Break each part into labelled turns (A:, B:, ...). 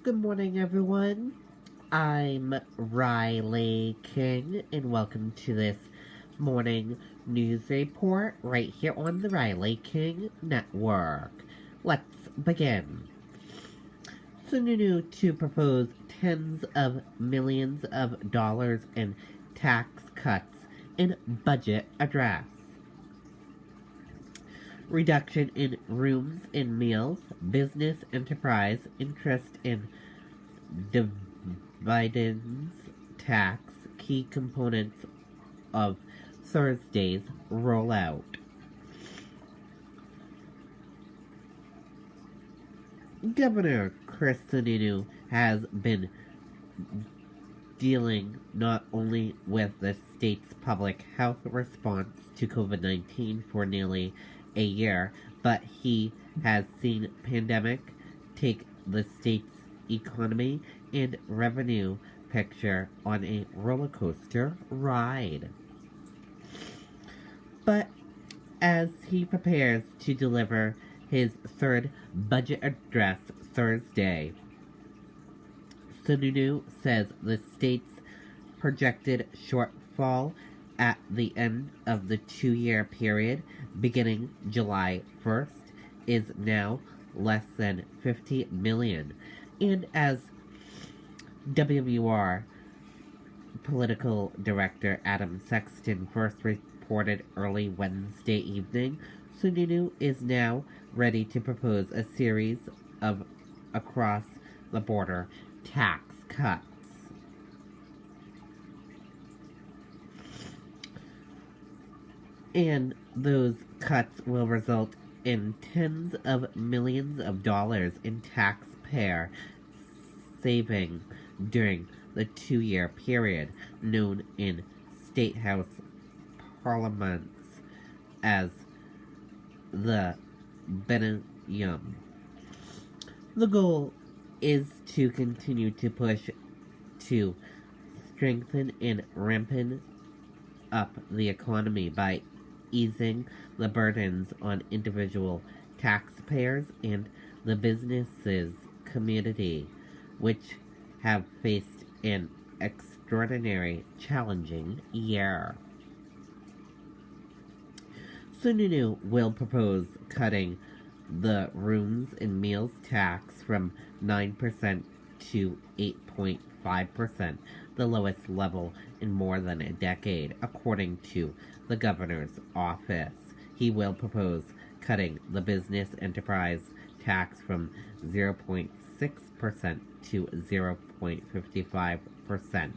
A: Good morning, everyone. I'm Riley King, and welcome to this morning news report right here on the Riley King Network. Let's begin. Sununu to propose tens of millions of dollars in tax cuts in budget address. Reduction in rooms and meals, business enterprise interest in dividends tax, key components of Thursday's rollout. Governor Chris Sununu has been dealing not only with the state's public health response to COVID-19 for nearly a year, but he has seen pandemic take the state's economy and revenue picture on a roller coaster ride. But as he prepares to deliver his third budget address Thursday, Sununu says the state's projected shortfall at the end of the 2-year period beginning July 1st is now less than $50 million. And as WMUR political director Adam Sexton first reported early Wednesday evening, Sununu is now ready to propose a series of across-the-border tax cuts. And those cuts will result in tens of millions of dollars in taxpayer saving during the 2-year period, known in state house parliaments as the Benayum. The goal is to continue to push to strengthen and ramp up the economy by easing the burdens on individual taxpayers and the businesses community, which have faced an extraordinary challenging year. Sununu will propose cutting the rooms and meals tax from 9% to 8.5%, the lowest level in more than a decade, according to the governor's office. He will propose cutting the business enterprise tax from 0.6% to 0.55%.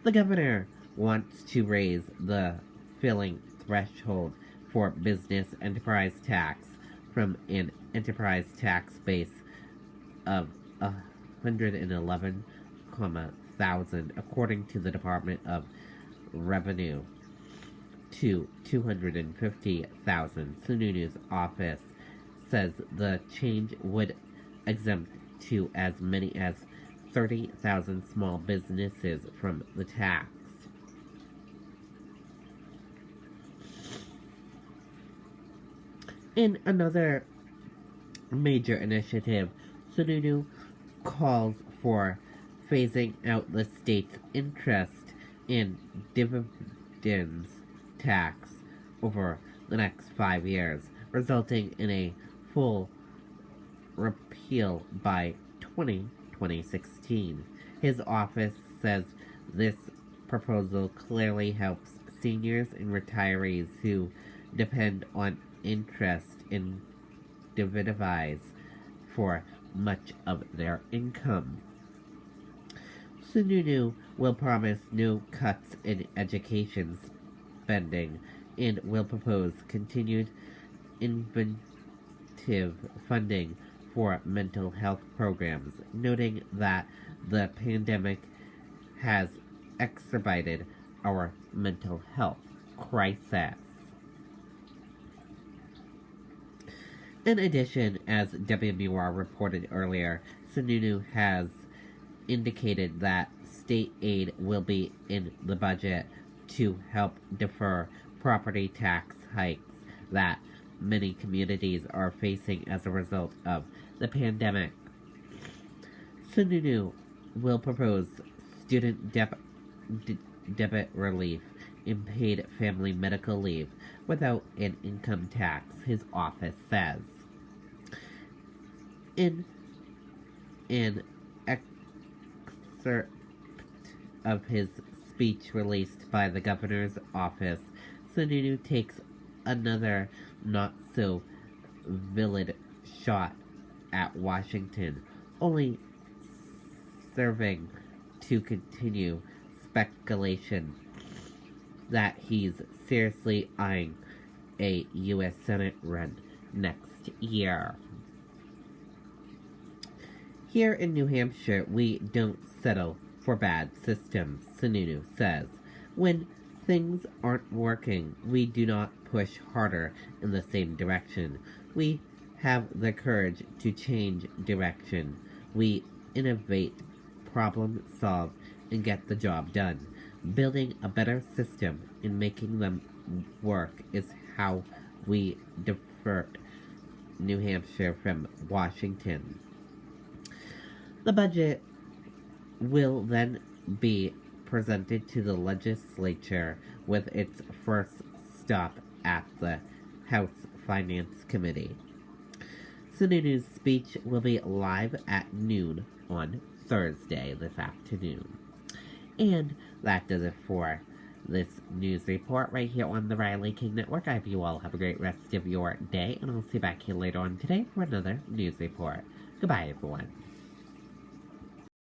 A: The governor wants to raise the filling threshold for business enterprise tax from an enterprise tax base of 111,000, according to the Department of Revenue, to 250,000. Sununu's office says the change would exempt to as many as 30,000 small businesses from the tax. In another major initiative, Sununu calls for phasing out the state's interest in dividends tax over the next 5 years, resulting in a full repeal by 2016. His office says this proposal clearly helps seniors and retirees who depend on interest in dividends for much of their income. Sununu will promise no cuts in education spending and will propose continued inventive funding for mental health programs, noting that the pandemic has exacerbated our mental health crisis. In addition, as WMUR reported earlier, Sununu has indicated that state aid will be in the budget to help defer property tax hikes that many communities are facing as a result of the pandemic. Sununu will propose student debit relief and paid family medical leave without an income tax, his office says. In an excerpt of his speech released by the governor's office, Sununu takes another not-so-valid shot at Washington, only serving to continue speculation that he's seriously eyeing a U.S. Senate run next year. Here in New Hampshire, we don't settle for bad systems, Sununu says. When things aren't working, we do not push harder in the same direction. We have the courage to change direction. We innovate, problem solve, and get the job done. Building a better system and making them work is how we divert New Hampshire from Washington. The budget will then be presented to the legislature with its first stop at the House Finance Committee. Sununu's speech will be live at noon on Thursday this afternoon. And that does it for this news report right here on the Riley King Network. I hope you all have a great rest of your day, and I'll see you back here later on today for another news report. Goodbye, everyone.